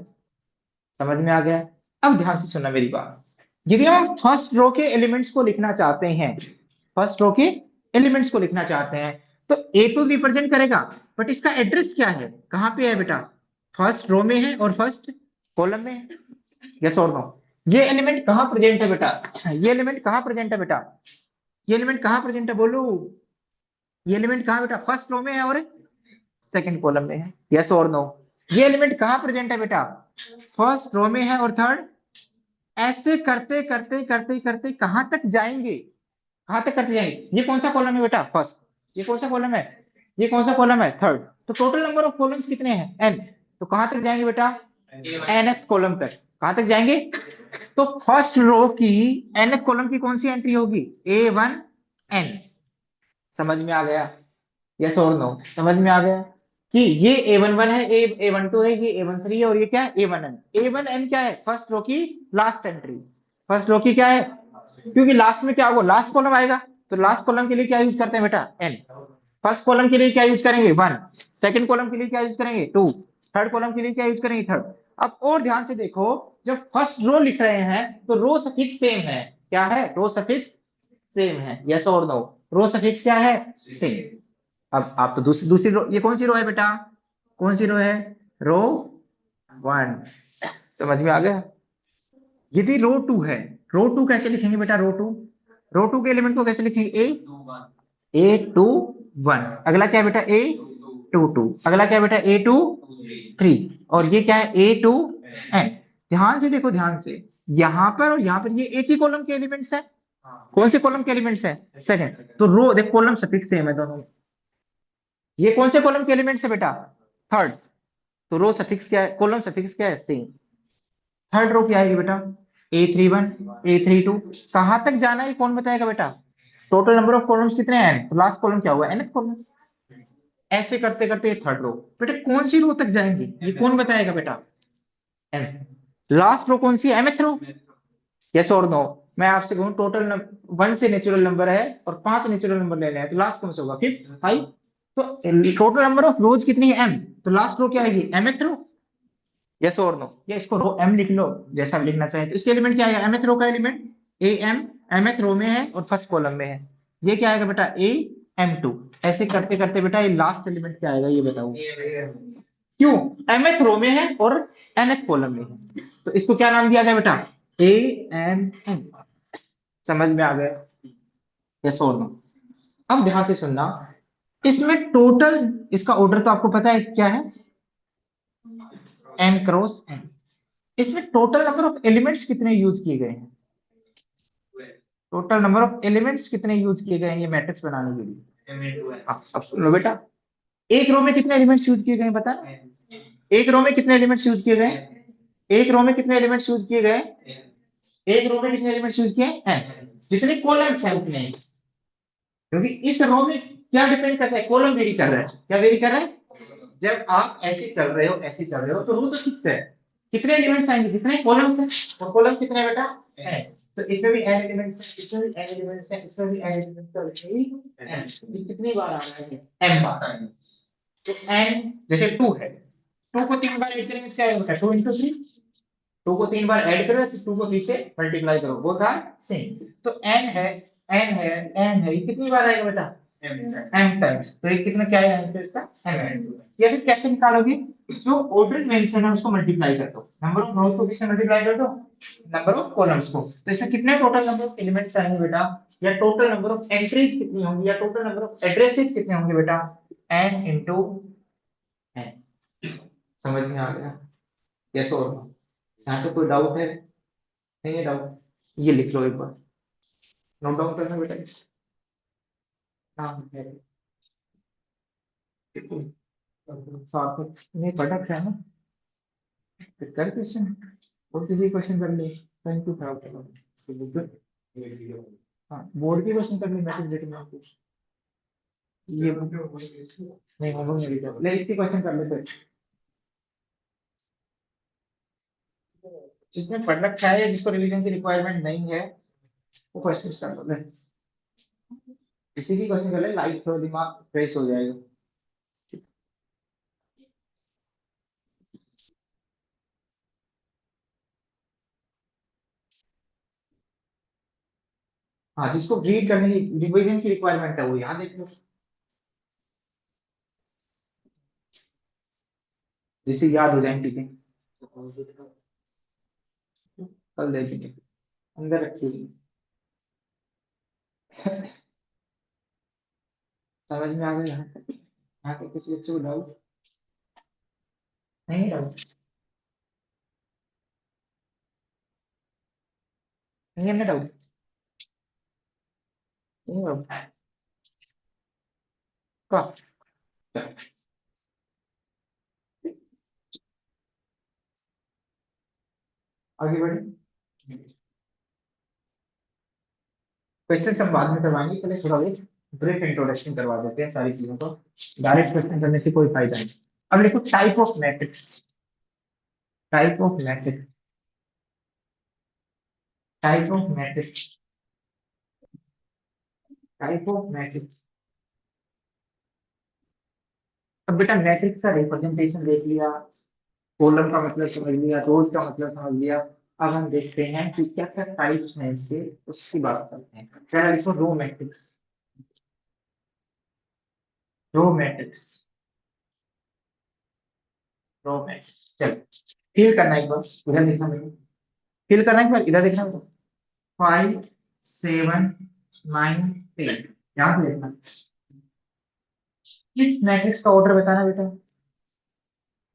समझ में आ गया। अब ध्यान से सुनना मेरी बात। यदि हम फर्स्ट रो के एलिमेंट्स को लिखना चाहते हैं, फर्स्ट रो के एलिमेंट्स को लिखना चाहते हैं, तो ए तो रिप्रेजेंट करेगा, बट इसका एड्रेस क्या है, कहां पे है बेटा, फर्स्ट रो में है और फर्स्ट कॉलम में है। यस और नो। ये एलिमेंट कहां प्रेजेंट है बेटा, ये एलिमेंट कहां प्रेजेंट है बेटा, ये एलिमेंट कहां प्रेजेंट है बोलो, ये एलिमेंट कहां बेटा, फर्स्ट रो में है और सेकंड कॉलम में है, यस और नो? ये एलिमेंट कहाँ प्रेजेंट है बेटा? फर्स्ट रो में है और थर्ड। ऐसे करते करते करते करते कहां तक जाएंगे? कहां तक करते जाएंगे? ये कौन सा कॉलम है बेटा? फर्स्ट। ये कौन सा कॉलम है? ये कौन सा कॉलम है? थर्ड। तो टोटल नंबर ऑफ कॉलम्स कितने हैं? एन। तो कहां तक जाएंगे बेटा? nth कॉलम तक। कहां तक जाएंगे? तो फर्स्ट रो की nth कॉलम की कौन सी एंट्री होगी? A1n। समझ में आ गया? यस और नो? समझ में आ गया कि ये A11 है, A12 है, ये A13 है और ये क्या है? A1n। A1n क्या है? फर्स्ट रो की लास्ट एंट्री। फर्स्ट रो की क्या है? क्योंकि लास्ट में क्या होगा? लास्ट कॉलम आएगा। तो लास्ट कॉलम के लिए क्या यूज करते हैं बेटा? n। फर्स्ट कॉलम के लिए क्या यूज करेंगे? 1। सेकंड कॉलम के लिए क्या यूज करेंगे? 2। थर्ड कॉलम के लिए क्या यूज करेंगे? थर्ड। अब और ध्यान से देखो, जब फर्स्ट रो लिख रहे हैं तो रो सफिक्स सेम है। क्या है? रो सफिक्स सेम है। यस और नो? रो सफिक्स क्या है? सेम। अब आप तो दूसरी दूसरी रो, ये कौन सी रो है बेटा? कौन सी रो है? रो 1। समझ में आ गया? यदि रो 2 है, रो 2 कैसे लिखेंगे बेटा? रो 2, रो 2 के एलिमेंट को कैसे लिखेंगे? A21। अगला क्या है बेटा? A22। अगला क्या है बेटा? A23। और ये क्या है? A2n। ध्यान से देखो, ध्यान से, यहां पर और यहां पर ये एक ही कॉलम के एलिमेंट्स है। कौन से कॉलम के एलिमेंट्स है? सेकंड। तो रो देख, कॉलम सफिक्स सेम है दोनों में। ये कौन से कॉलम के एलिमेंट्स है बेटा? थर्ड। तो रो सफिक्स क्या है? कॉलम सफिक्स क्या है? सेम। थर्ड रो क्या आएगी बेटा? A31, A32। कहां तक जाना है ये कौन बताएगा बेटा? टोटल नंबर ऑफ कॉलम्स कितने हैं? तो लास्ट कॉलम क्या हुआ? nth column. ऐसे करते करते थर्ड रो। बेटा कौन सी रो तक जाएंगे ये कौन बताएगा बेटा? m। लास्ट रो कौन सी है? mth रो। यस और नो? मैं आपसे कहूँ टोटल 1 से नेचुरल नंबर है और 5 नेचुरल नंबर लेने हैं, तो लास्ट कौन सा होगा? फिफ्थ, 5। तो टोटल नंबर ऑफ रोज कितनी है? m। तो लास्ट रो क्या आएगी? mth रो। यस और नो? या इसको रो m लिख लो, जैसा भी लिखना चाहे। तो इसके एलिमेंट क्या आएगा? mth रो का एलिमेंट am mth रो में है और फर्स्ट कॉलम में है। ये क्या आएगा बेटा? am2। ऐसे करते करते बेटा ये लास्ट एलिमेंट क्या आएगा ये बताओ? क्यों? mth रो में है और nth कॉलम में है, तो इसको क्या नाम दिया गया बेटा? amn। समझ में आ गया? यस और नो? अब ध्यान से सुनना, इसमें टोटल, इसका ऑर्डर तो आपको पता है क्या है? m cross n। इसमें टोटल नंबर ऑफ एलिमेंट्स कितने यूज किए गए हैं? टोटल नंबर ऑफ एलिमेंट्स कितने यूज किए गए हैं ये मैट्रिक्स बनाने के लिए? अब सुन लो बेटा, एक रो में कितने एलिमेंट्स यूज किए गए हैं बता? एक रो में कितने एलिमेंट्स यूज किए गए? एक रो में कितने एलिमेंट्स यूज किए गए? एक रो में कितने एलिमेंट्स यूज किए हैं? जितने कॉलम्स हैं उतने। क्योंकि इस रो में क्या डिपेंड करता है? कॉलम वेरी कर रहा है। क्या वेरी कर रहा है? जब आप ऐसे चल रहे हो, ऐसे चल रहे हो, तो रो तो फिक्स है। कितने एलिमेंट्स आएंगे? जितने कॉलम्स हैं। और कॉलम कितने हैं बेटा? है। तो इसमें भी n एलिमेंट्स है, इसमें भी n एलिमेंट्स है, इसमें भी n एलिमेंट्स है, इसमें भी n। ये कितनी बार आ रहा है? m बार। तो n जैसे 2 है, 2 को 3 बार ऐड करेंगे तो क्या आएगा? 2 into 3। 2 को 3 बार ऐड करो तो 2 को 3 से मल्टीप्लाई करो, बोथ आर सेम। तो n है, n है, n है, ये कितनी बार आएगा बेटा? m times. तो ये कितना क्या है आंसर इसका? m। या फिर कैसे निकालोगे? जो ऑर्डर मेंशन है उसको मल्टीप्लाई कर दो, नंबर ऑफ रोज को किससे मल्टीप्लाई कर दो? नंबर ऑफ कॉलम्स को। तो इसमें कितने टोटल नंबर ऑफ एलिमेंट्स आएंगे बेटा? या टोटल नंबर ऑफ एंट्रीज कितनी होंगी, या टोटल नंबर ऑफ एड्रेसेस कितने होंगे बेटा? n into n। समझ में आ गया? यस और नो? यहाँ तो कोई डाउट है? नहीं है डाउट? ये लिख लो एक बार, नोट डाउन करना बेटा। हाँ है। साथ में नहीं पढ़ रखा है ना? फिर कर क्वेश्चन, और किसी क्वेश्चन कर ले। थैंक यू फॉर हाँ, बोर्ड के क्वेश्चन कर ले, मैसेज रेटिंग में कुछ ये नहीं होमवर्क नहीं कर ले, इसके क्वेश्चन कर लेते। जिसने पढ़ रखा है, जिसको रिवीजन की रिक्वायरमेंट नहीं है, वो क्वेश्चन कर लो ले। इसी की क्वेश्चन कर ले, लाइट थोड़ा दिमाग फ्रेश हो जाएगा। हाँ, जिसको रीड करने की रिवीजन की रिक्वायरमेंट है वो यहाँ देख लो, जिससे याद हो जाए चीजें। कल देखेंगे, अंदर रखिए। समझ में आ गया? यहाँ पे किसी बच्चे को डाउट नहीं? डाउट नहीं है? डाउट नहीं? डाउट का आगे बढ़े। क्वेश्चन हम बाद में करवाएंगे, पहले थोड़ा एक ब्रीफ इंट्रोडक्शन करवा देते हैं सारी चीजों को। डायरेक्ट क्वेश्चन करने से कोई फायदा नहीं। अब देखो type of matrix, type of matrix, type of matrix, type of matrix. अब बेटा मैट्रिक्स का रिप्रेजेंटेशन देख लिया, कॉलम का मतलब समझ लिया, रोज का मतलब समझ लिया। अब हम देखते हैं कि क्या क्या टाइप्स हैं इसके, उसकी बात करते हैं। पहला देखो row matrix, row matrix, row matrix. चलो फिल करना एक बार, इधर देखना मेरे, फिल करना एक बार, इधर देखना मेरे। 5 7 9 10, ध्यान से देखना। इस मैट्रिक्स का ऑर्डर बताना बेटा।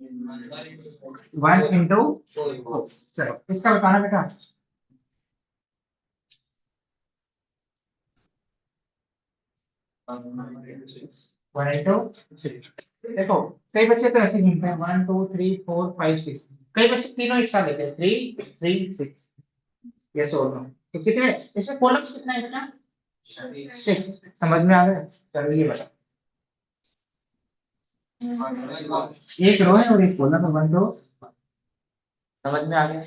1 इंटू, चलो इसका बताना बेटा। One into six. देखो कई बच्चे तो ऐसे गिनते हैं 1 2 3 4 5 6, कई बच्चे तीनों एक साथ लेते हैं 3 3 6। यस और नो, तो कितने इसमें कॉलम्स कितना है बेटा? 6। समझ में आ गया? चलो ये बता, एक रो है और एक कॉलम है, 1 रो। समझ में आ गया?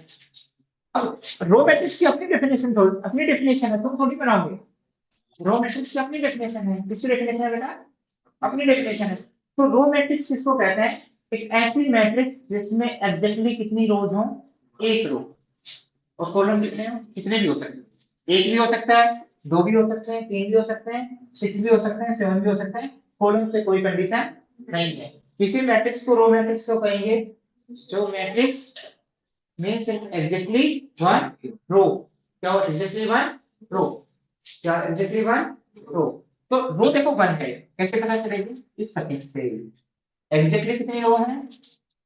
अब रो मैट्रिक्स की अपनी डेफिनेशन, अपनी डेफिनेशन है, तुम थोड़ी बनाओगे। रो मैट्रिक्स की अपनी डेफिनेशन है। किसकी डेफिनेशन है बेटा? अपनी डेफिनेशन है। तो रो मैट्रिक्स किसको कहते हैं? एक ऐसी मैट्रिक्स जिसमें एग्जैक्टली कितनी रोज हो? एक रो। और कॉलम कितने हो? कितने भी हो सकते हैं, एक भी हो सकता है, दो भी हो सकते हैं, तीन भी हो सकते हैं, 6 भी हो सकते हैं, 7 भी हो सकते हैं। कॉलम से कोई कंडीशन नहीं है। किसी मैट्रिक्स को रो मैट्रिक्स को कहेंगे जो मैट्रिक्स में सिर्फ एग्जैक्टली वन रो। क्या हो? Exactly one row. क्या? Exactly one row. तो रो देखो वन है, कैसे पता चलेगी? इस सफिक्स से। एग्जैक्टली कितनी रो है?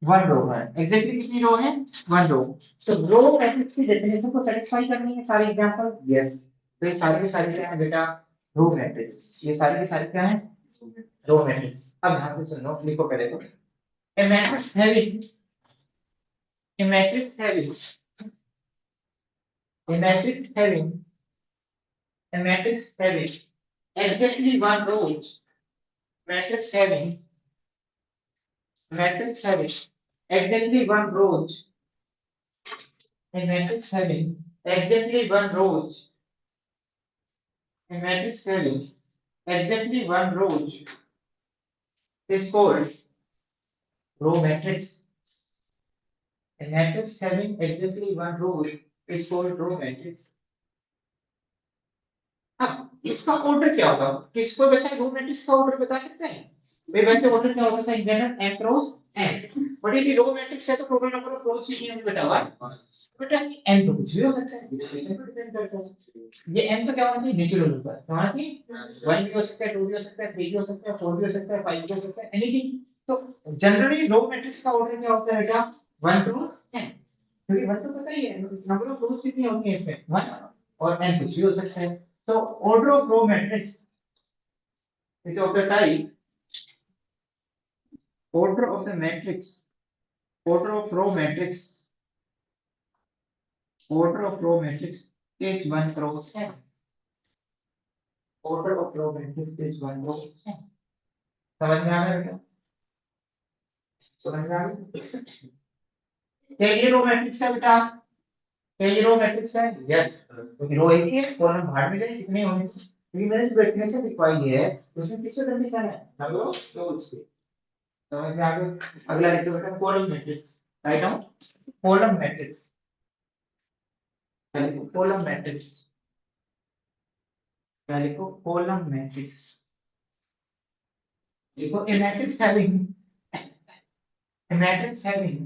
वन रो है। एग्जैक्टली कितनी रो है? One row. तो रो मैट्रिक्स की डेफिनेशन को सेटिस्फाई करनी है सारे एग्जांपल। यस, तो ये सारे के सारे क्या है बेटा? Row matrix. ये सारे के सारे क्या है? Row matrix. अब ध्यान से सुनो, लिखो पहले तो। A matrix having, a matrix having, a matrix having, a matrix having exactly one rows, matrix having, matrix having exactly one rows, a matrix having exactly one rows, a matrix having exactly one rows is called row matrix. A matrix having exactly one row is called row matrix. अब इसका ऑर्डर क्या होगा? किसको बचा? रो मैट्रिक्स का ऑर्डर बता सकते हैं? भाई वैसे ऑर्डर क्या होता है? In general m cross n, but ये रो मैट्रिक्स है तो टोटल नंबर ऑफ रोज कितनी होंगी बेटा? 1। बेटा n तो कुछ भी हो सकता है, डिफिनेशन पर डिपेंड करता है। ये n तो क्या होना चाहिए? Natural number. क्या होना चाहिए? 1 भी हो सकता है, 2 भी हो सकता है, 3 भी हो सकता है, 4 भी हो सकता है, 5 भी हो सकता है, एनीथिंग। तो जनरली रो मैट्रिक्स का ऑर्डर क्या होता है बेटा? 1 क्रॉस n, क्योंकि 1 तो पता ही है नंबर ऑफ रोज कितनी होती है इसमें, 1, और n कुछ भी हो सकता है। So order of row matrix is of the type, order of the matrix, order of row matrix, order of row matrix is 1 cross n. Order of row matrix is 1 cross n. समझ में आ रहा है बेटा? समझ में आ रहा है? क्या ये रो मैट्रिक्स है बेटा? क्या ये रो मैट्रिक्स है? यस, क्योंकि रो एक ही है, कॉलम बाहर में जाए कितने होंगे? क्योंकि मैंने जो डेफिनेशन लिखवाई है उसमें किसका कंडीशन है? नंबर ऑफ रोज की। समझ में आ गया? अगला लिखो बेटा column matrix. Write down column matrix, column matrix, पहले को कॉलम मैट्रिक्स। देखो a matrix having, a matrix having,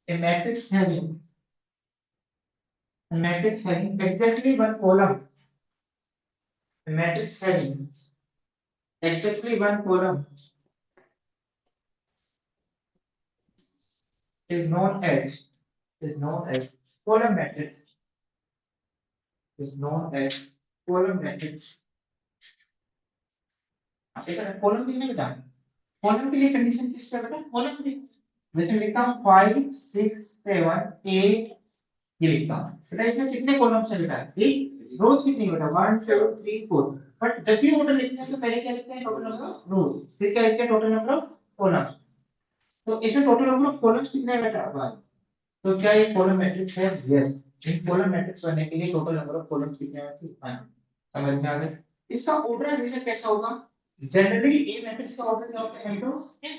a matrix having, a matrix having exactly one column, a matrix having exactly one column is known as column matrix is known as column matrix. Column लिखने बेटा, कॉलम के लिए कंडीशन किस पे बेटा, कॉलम पे जैसे लिखता हूँ 5 6 7 8 ये लिखता हूँ बेटा, इसमें कितने कॉलम्स हैं बेटा, एक रोज कितनी है बेटा 1 2 3 4, बट जब भी ऑर्डर लिखते हैं तो पहले क्या लिखते हैं, टोटल नंबर ऑफ रोज, फिर क्या लिखते हैं, टोटल नंबर ऑफ कॉलम्स। तो इसमें टोटल नंबर ऑफ कॉलम्स कितने हैं बेटा, 1। तो क्या ये कॉलम मैट्रिक्स है, यस। इन कॉलम मैट्रिक्स बनने के लिए टोटल नंबर ऑफ कॉलम्स कितने हैं, 1। समझ में आ गया। इसका ऑर्डर हमेशा कैसा होगा, जनरली ए मैट्रिक्स का ऑर्डर क्या होता है, m cross n,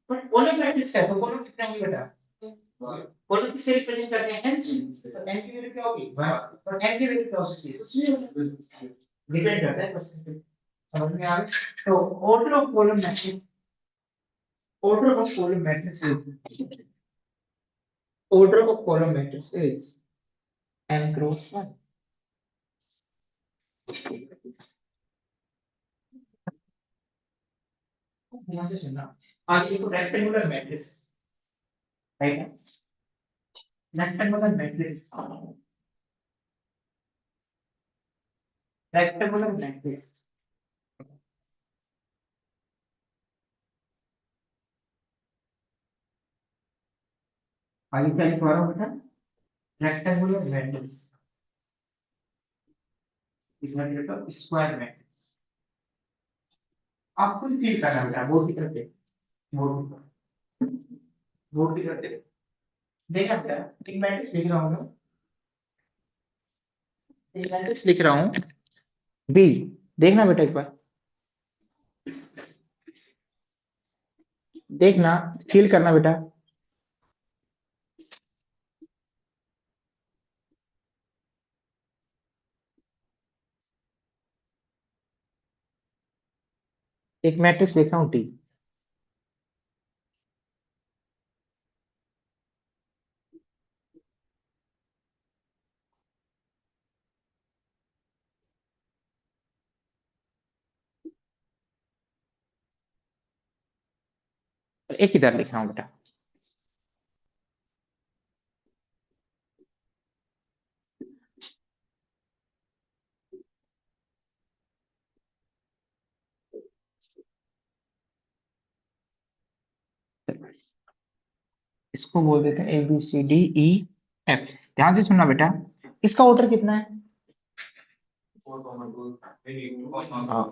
but column matrix है तो कॉलम कितने होंगे बेटा, कॉलम किससे रिप्रेजेंट करते हैं, n से, तो n की वैल्यू क्या होगी 1, और n की वैल्यू क्या हो सकती है, कुछ नहीं होगा, डिपेंड करता है क्वेश्चन पे। समझ में आ गया। तो order of column matrix, order of column matrix is, order of column matrix is m cross 1। ध्यान से सुनना, आगे देखो रेक्टेंगुलर मैट्रिक्स, राइट है, रेक्टेंगुलर मैट्रिक्स, रेक्टेंगुलर मैट्रिक्स आगे क्या लिखवा रहा हूँ बेटा, rectangular matrix equal to square matrix. आपको फील करना बेटा, बोर्ड की तरफ देख, बोर्ड बोर्ड की तरफ देख, देखना बेटा, एक मैट्रिक्स लिख रहा हूँ मैं, एक मैट्रिक्स लिख रहा हूँ बी, देखना बेटा एक बार, देखना, फील करना बेटा, एक मैट्रिक्स लिख रहा हूँ टी, एक इधर लिख रहा हूँ बेटा, इसको बोल देते हैं A B C D E F. ध्यान से सुनना बेटा, इसका ऑर्डर कितना है, हाँ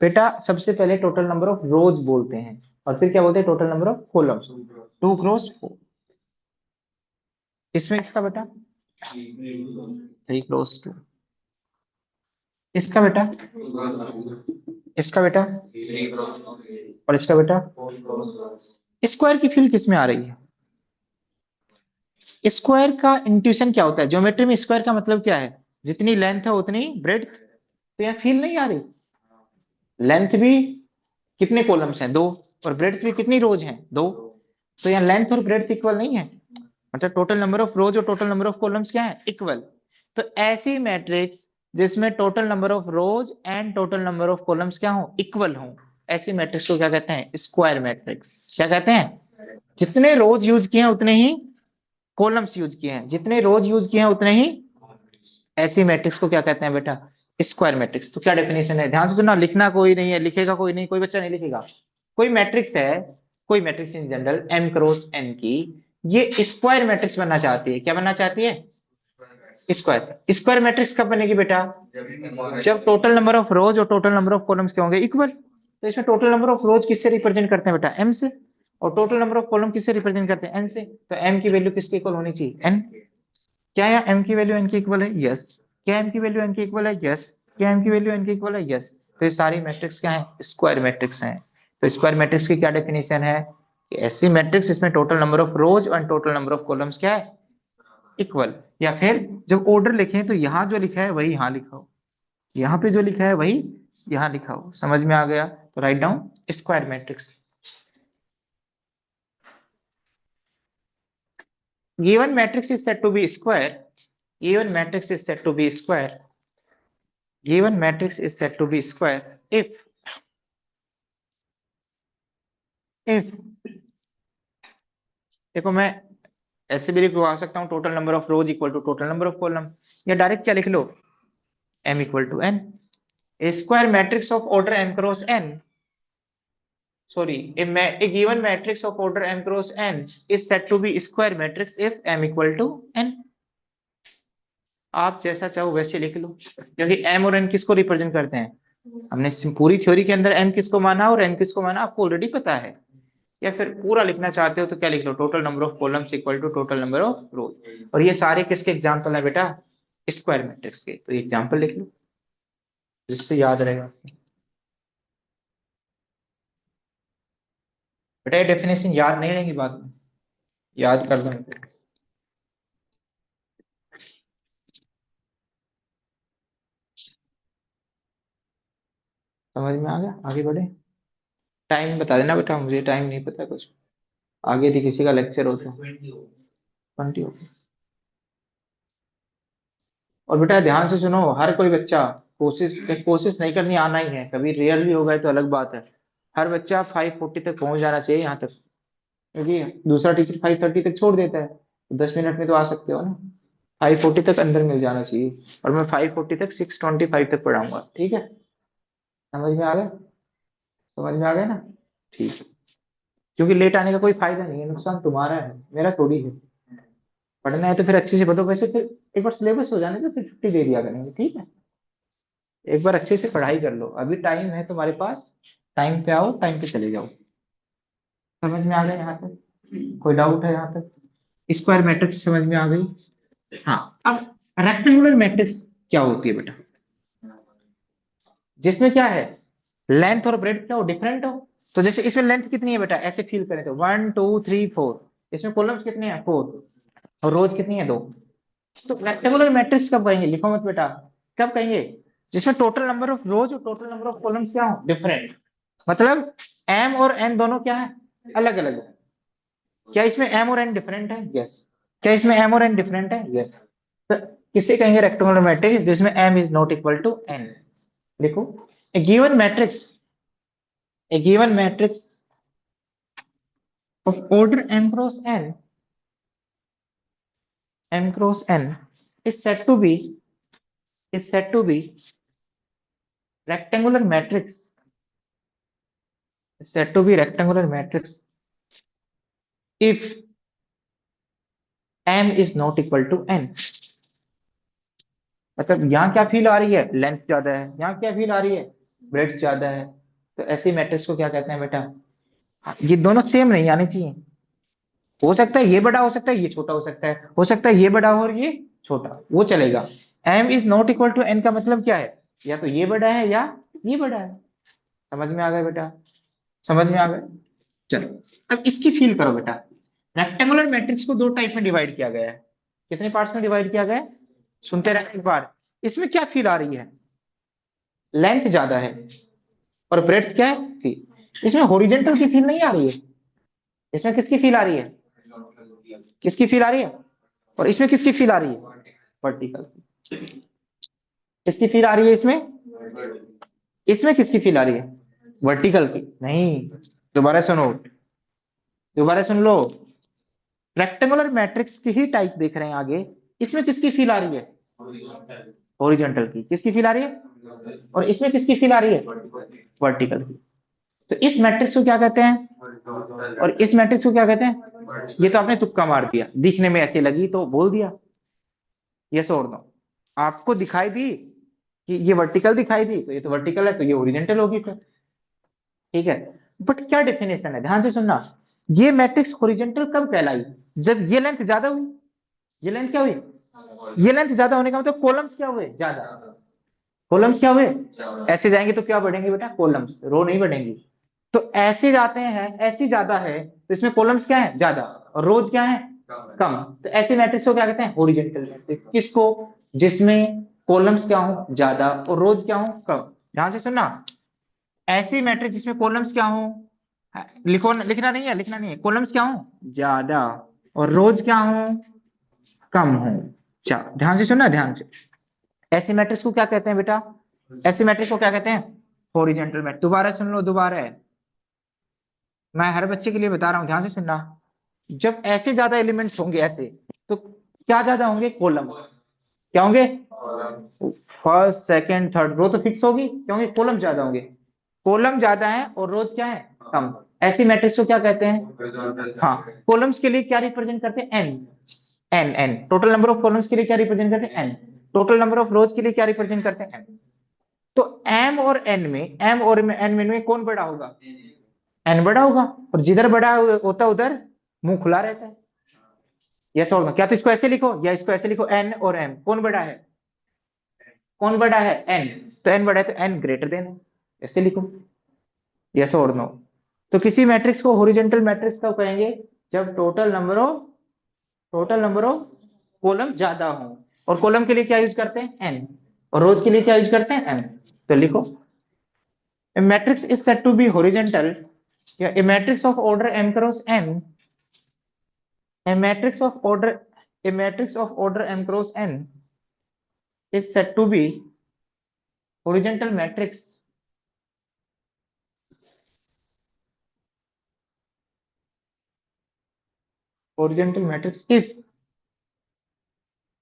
बेटा, सबसे पहले टोटल नंबर ऑफ रोज बोलते हैं और फिर क्या बोलते हैं, total number of columns, 2 cross 4। इसमें इसका बेटा 3 क्रॉस 2, इसका बेटा, इसका बेटा, और इसका बेटा। स्क्वायर की फील किस में आ रही है, स्क्वायर का इंट्यूशन क्या होता है, ज्योमेट्री में स्क्वायर का मतलब क्या है, जितनी लेंथ है उतनी ब्रेड्थ। तो यहाँ फील नहीं आ रही, लेंथ भी कितने कॉलम्स हैं, 2, और ब्रेड्थ भी कितनी रोज हैं, 2। तो यहाँ लेंथ और ब्रेड्थ इक्वल नहीं है, मतलब टोटल नंबर ऑफ रोज और टोटल नंबर ऑफ कॉलम्स क्या है, इक्वल। तो ऐसी मैट्रिक्स जिसमें total number of rose and total number of columns क्या हो, इक्वल हो, ऐसी मैट्रिक्स को क्या कहते हैं, स्क्वायर मैट्रिक्स। क्या कहते हैं, जितने रोज यूज किए हैं उतने ही कॉलम्स यूज किए हैं, जितने रोज यूज किए हैं उतने ही, ऐसी मैट्रिक्स को क्या कहते हैं बेटा, स्क्वायर मैट्रिक्स। तो क्या डेफिनेशन है, ध्यान से सुनना, लिखना कोई नहीं है, लिखेगा कोई नहीं, कोई बच्चा नहीं लिखेगा। कोई मैट्रिक्स है, कोई matrix in general m cross n की, ये स्क्वायर मैट्रिक्स बनना चाहती है, क्या बनना चाहती है, स्क्वायर। स्क्वायर मैट्रिक्स कब बनेगी बेटा, जब टोटल नंबर ऑफ रोज और टोटल नंबर ऑफ कॉलम्स क्या होंगे, इक्वल। तो इसमें टोटल नंबर ऑफ रोज किससे रिप्रेजेंट करते हैं बेटा, m से, और टोटल नंबर ऑफ कॉलम किससे रिप्रेजेंट करते हैं, n से। तो m की वैल्यू किसके इक्वल होनी चाहिए, n। क्या यहाँ m की वैल्यू n की इक्वल है, यस। क्या m की वैल्यू n की इक्वल है, यस। क्या m की वैल्यू n की इक्वल है, यस। तो ये सारी मैट्रिक्स क्या है, स्क्वायर मैट्रिक्स हैं। तो स्क्वायर मैट्रिक्स की क्या डेफिनेशन है, कि ऐसी मैट्रिक्स इसमें टोटल नंबर ऑफ रोज और टोटल नंबर ऑफ कॉलम्स क्या है, इक्वल। या फिर जब ऑर्डर लिखें तो यहाँ जो लिखा है वही यहाँ लिखा हो, यहाँ पे जो लिखा है वही यहाँ लिखा हो। समझ में आ गया, तो write down square matrix. given matrix is said to be square, given matrix is said to be square, given matrix is said to be square if if देखो मैं ऐसे भी लिखवा सकता हूँ total number of rows equal to total number of column, या डायरेक्ट क्या लिख लो m equal to n, a square matrix of order m cross n, sorry, a given matrix of order m cross n is said to be square matrix if m equal to n। आप जैसा चाहो वैसे लिख लो, क्योंकि m और n किसको रिप्रेजेंट करते हैं, हमने पूरी थ्योरी के अंदर m किसको माना और n किसको माना आपको ऑलरेडी पता है। या फिर पूरा लिखना चाहते हो तो क्या लिख लो, total number of columns equal to total number of rows, और ये सारे किसके एग्जांपल है बेटा, स्क्वायर मैट्रिक्स के, तो एग्जांपल लिख लो जिससे याद रहेगा। बेटा ये डेफिनेशन याद नहीं रहेगी बाद में, याद कर लो। समझ में आ गया, आगे बढ़े। टाइम बता देना बेटा, मुझे टाइम नहीं पता कुछ, आगे यदि किसी का लेक्चर हो तो 20 हो। और बेटा ध्यान से सुनो, हर कोई बच्चा कोशिश नहीं करनी, आना ही है, कभी रेयरली होगा तो अलग बात है। हर बच्चा 5:40 तक पहुंच जाना चाहिए यहाँ तक, क्योंकि दूसरा टीचर 5:30 तक छोड़ देता है, तो 10 मिनट में तो आ सकते हो ना। 5:40 तक अंदर मिल जाना चाहिए, और मैं 5:40 तक 6:25 तक पढ़ाऊंगा, ठीक है। समझ में आ गया, समझ में आ गया ना, ठीक है। क्योंकि लेट आने का कोई फायदा नहीं है, नुकसान तुम्हारा है मेरा थोड़ी है। पढ़ना है तो फिर अच्छे से पढ़ो, वैसे फिर एक बार सिलेबस हो जाने तो फिर छुट्टी दे दिया करेंगे, ठीक है। एक बार अच्छे से पढ़ाई कर लो, अभी टाइम है तुम्हारे पास, टाइम पे आओ, टाइम पे चले जाओ। समझ में आ गया यहाँ तक, कोई डाउट है यहाँ तक, स्क्वायर मैट्रिक्स समझ में आ गई। हाँ, अब रेक्टेंगुलर मैट्रिक्स क्या होती है बेटा, जिसमें क्या है, लेंथ और ब्रेड्थ क्या हो, डिफरेंट हो। तो जैसे इसमें लेंथ कितनी है बेटा, ऐसे फील करें तो 1 2 3 4, इसमें कॉलम्स कितने हैं 4, और रोज कितनी है 2। तो रेक्टेंगुलर मैट्रिक्स कब कहेंगे, लिखो मत बेटा, कब कहेंगे, जिसमें टोटल नंबर ऑफ रोज और टोटल नंबर ऑफ कॉलम्स क्या हो, डिफरेंट। मतलब m और n दोनों क्या है, अलग अलग है। क्या इसमें m और n डिफरेंट है, यस। क्या इसमें m और n डिफरेंट है, यस। तो किसे कहेंगे रेक्टेंगुलर मैट्रिक्स, जिसमें m is not equal to n। देखो, a given matrix, a given matrix of order m cross n, m cross n is said to be rectangular matrix, is said to be rectangular matrix if m is not equal to n। मतलब यहाँ क्या फील आ रही है, लेंथ ज्यादा है, यहाँ क्या फील आ रही है, ब्रेड्थ ज्यादा है, तो ऐसी मैट्रिक्स को क्या कहते हैं बेटा, ये दोनों सेम नहीं आने चाहिए। हो सकता है ये बड़ा, हो सकता है ये छोटा, हो सकता है ये बड़ा हो और ये छोटा, वो चलेगा। m is not equal to n का मतलब क्या है, या तो ये बड़ा है या ये बड़ा है। समझ में आ गया बेटा, समझ में आ गया। चलो अब इसकी फील करो बेटा, रेक्टेंगुलर मैट्रिक्स को दो टाइप में डिवाइड किया गया है। कितने पार्ट्स में डिवाइड किया गया है, सुनते रहना एक बार। इसमें क्या फील आ रही है, लेंथ ज्यादा है, और ब्रेड्थ क्या है, फील। इसमें हॉरिजॉन्टल की फील नहीं आ रही है, इसमें किसकी फील आ रही है, किसकी फील आ रही है, और इसमें किसकी फील आ रही है, वर्टिकल। किसकी फील आ रही है इसमें, इसमें किसकी फील आ रही है, वर्टिकल की। नहीं, दोबारा सुनो, दोबारा सुन लो, रेक्टेंगुलर मैट्रिक्स की ही टाइप देख रहे हैं आगे, इसमें किसकी फील आ रही है, हॉरिजॉन्टल की। किसकी फील आ रही है, और इसमें किसकी फील आ रही है, वर्टिकल की। तो इस मैट्रिक्स को क्या कहते हैं, और इस मैट्रिक्स को क्या कहते हैं। ये तो आपने तुक्का मार दिया, दिखने में ऐसे लगी तो बोल दिया यस और नो। आपको दिखाई दी कि ये वर्टिकल दिखाई दी, तो ये तो वर्टिकल है, तो ये हॉरिजॉन्टल होगी फिर, ठीक है। बट क्या डेफिनेशन है, ध्यान से सुनना, ये मैट्रिक्स हॉरिजॉन्टल कब कहलाई, जब ये लेंथ ज्यादा हुई। ये लेंथ क्या हुई, ये लेंथ ज्यादा होने का मतलब कॉलम्स क्या हुए, ज्यादा। कॉलम्स क्या हुए, ऐसे जाएंगे तो क्या बढ़ेंगे बेटा, कॉलम्स, रो नहीं बढ़ेंगी। तो ऐसे जाते हैं, ऐसे ज्यादा है, तो इसमें कॉलम्स क्या है, ज्यादा, और रोज क्या है, कम। तो ऐसे मैट्रिक्स को क्या कहते हैं, हॉरिजॉन्टल मैट्रिक्स। किसको, जिसमें कॉलम्स क्या हो, ज्यादा, और रोज क्या हो, कम। ध्यान से सुनना, ऐसी मैट्रिक्स जिसमें कॉलम्स क्या हो, लिखो, लिखना नहीं है, लिखना नहीं है, कॉलम्स क्या हो, ज्यादा, और रोज क्या हो, कम हो। अच्छा ध्यान से सुनना, ध्यान से, ऐसी मैट्रिक्स को क्या कहते हैं बेटा, ऐसी मैट्रिक्स को क्या कहते हैं, हॉरिजॉन्टल मैट्रिक्स। दोबारा सुन लो, दोबारा है, मैं हर बच्चे के लिए बता रहा हूँ, ध्यान से सुनना। जब ऐसे ज्यादा एलिमेंट्स होंगे ऐसे, तो क्या ज्यादा होंगे? कॉलम। क्या होंगे? फर्स्ट सेकंड थर्ड रो तो फिक्स होगी, क्योंकि कॉलम ज्यादा होंगे। कॉलम ज्यादा है और रोज क्या है? कम। ऐसी मैट्रिक्स को क्या कहते हैं? हाँ, कॉलम्स के लिए क्या रिप्रेजेंट करते हैं? N. N n total number of columns के लिए क्या रिप्रेजेंट करते हैं? N. Total number of rows के लिए क्या रिप्रेजेंट करते हैं? एन। तो एम और एन में, एम और एन में कौन बड़ा होगा? एन बड़ा होगा। और जिधर बड़ा होता है उधर मुंह खुला रहता है। यस और नो? क्या तो इसको ऐसे लिखो या इसको ऐसे लिखो, एन और एम कौन बड़ा है? कौन बड़ा है? एन। तो एन बड़ा है तो एन ग्रेटर देन है, ऐसे लिखो। यस और नो? तो किसी मैट्रिक्स को हॉरिजॉन्टल मैट्रिक्स कब कहेंगे? जब टोटल नंबर ऑफ कॉलम ज्यादा हो। और कॉलम के लिए क्या यूज करते हैं? एन। और रोज के लिए क्या यूज करते हैं? एम। तो लिखो, a matrix is said to be horizontal, yeah, a matrix of order m cross n, a matrix of order m cross n is said to be horizontal matrix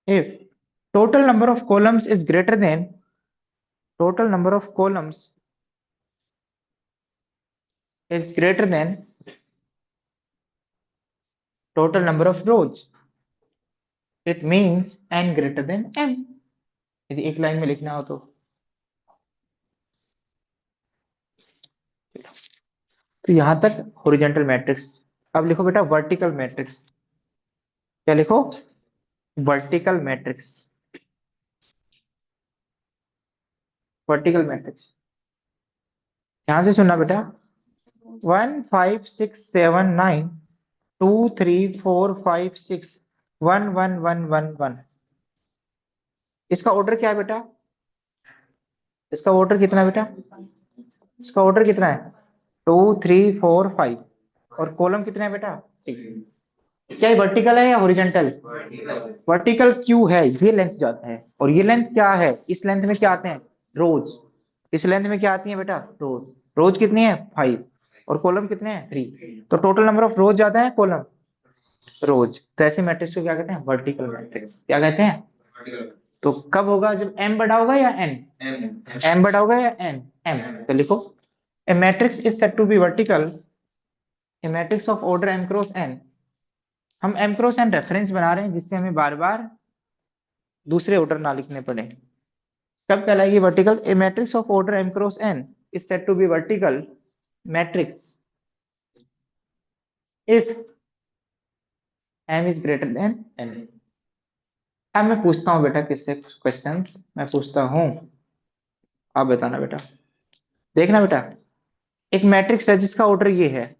if total number of columns is greater than total number of columns is greater than total number of rows, it means n greater than m। यदि एक लाइन में लिखना हो तो यहां तक हॉरिजॉन्टल मैट्रिक्स। अब लिखो बेटा वर्टिकल मैट्रिक्स। क्या लिखो? Vertical matrix. वर्टिकल मैट्रिक्स ध्यान से सुनना बेटा। 1 5 6 7 9 2 3 4 5 6 1 1 1 1 1। इसका ऑर्डर क्या है बेटा? इसका ऑर्डर कितना है बेटा? इसका ऑर्डर कितना है? 2 3 4 5। और कॉलम कितने हैं बेटा? 3। क्या ये वर्टिकल है या हॉरिजॉन्टल? वर्टिकल क्यों है? ये लेंथ जाता है और ये लेंथ क्या है? इस लेंथ में क्या आते हैं? रोज। इस लेंथ में क्या आती है बेटा? रोज। रोज कितनी है? 5। और कॉलम कितने हैं? 3। तो टोटल नंबर ऑफ रोज ज्यादा है, कॉलम रोज। तो ऐसे मैट्रिक्स को क्या कहते हैं? Vertical matrix. क्या कहते हैं? तो कब होगा? जब एम बड़ा होगा या एन? एम बड़ा होगा या एन? एम। तो लिखो, a matrix is said to be vertical, a matrix of order m cross n. हम एम क्रॉस एन रेफरेंस बना रहे हैं जिससे हमें बार बार दूसरे ऑर्डर ना लिखने पड़े। कब कहलाएगी vertical? A matrix of order m cross n is said to be vertical matrix if m is greater than n। अब मैं पूछता हूं बेटा किससे क्वेश्चंस? मैं पूछता हूं, आप बताना बेटा। देखना बेटा, एक मैट्रिक्स है जिसका ऑर्डर ये है,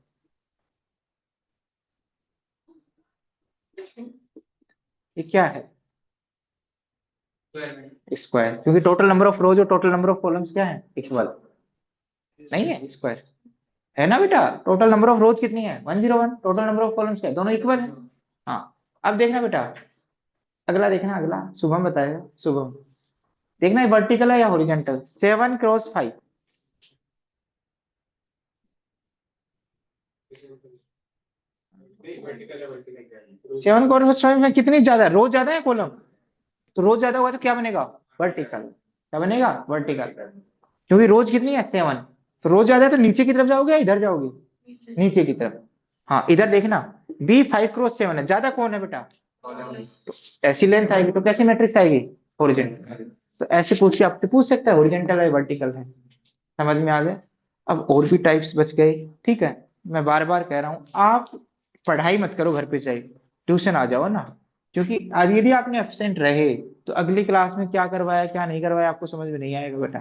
ये क्या है? स्क्वायर। क्योंकि टोटल नंबर ऑफ रोज और टोटल नंबर ऑफ कॉलम्स क्या है? इक्वल। नहीं है? स्क्वायर है ना बेटा। टोटल नंबर ऑफ रोज कितनी है? 101। टोटल नंबर ऑफ कॉलम्स क्या है? दोनों इक्वल है। हाँ। अब देखना बेटा, अगला देखना, अगला शुभम बताएगा। शुभम देखना, ये वर्टिकल है या हॉरिजॉन्टल? 7 क्रॉस 5। 7 क्रॉस 5 में कितनी ज्यादा है? रोज ज्यादा है, कॉलम? तो रोज ज्यादा हुआ तो क्या बनेगा? वर्टिकल। क्या बनेगा? वर्टिकल। क्योंकि रोज कितनी है? 7। तो रोज ज्यादा है तो नीचे की तरफ जाओगे या इधर जाओगे? नीचे की तरफ। हाँ, इधर देखना, B 5 क्रॉस 7 है, ज्यादा कौन है बेटा? तो ऐसी लेंथ आएगी तो कैसी मैट्रिक्स आएगी? हॉरिजॉन्टल। तो ऐसे पूछ के आपसे पूछ सकता है हॉरिजॉन्टल है वर्टिकल है। समझ में आ गया? अब और भी टाइप्स बच गए। ठीक है, मैं बार बार कह रहा हूं, आप पढ़ाई मत करो घर पे, चाहिए ट्यूशन आ जाओ ना। क्योंकि आज यदि आपने एब्सेंट रहे तो अगली क्लास में क्या करवाया क्या नहीं करवाया आपको समझ में नहीं आएगा बेटा।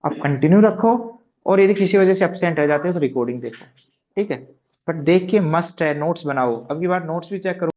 आप कंटिन्यू रखो, और यदि किसी वजह से एब्सेंट रह जाते हो तो रिकॉर्डिंग देखो। ठीक है, बट देख के मस्ट है, नोट्स बनाओ। अब की बार नोट्स भी चेक करो।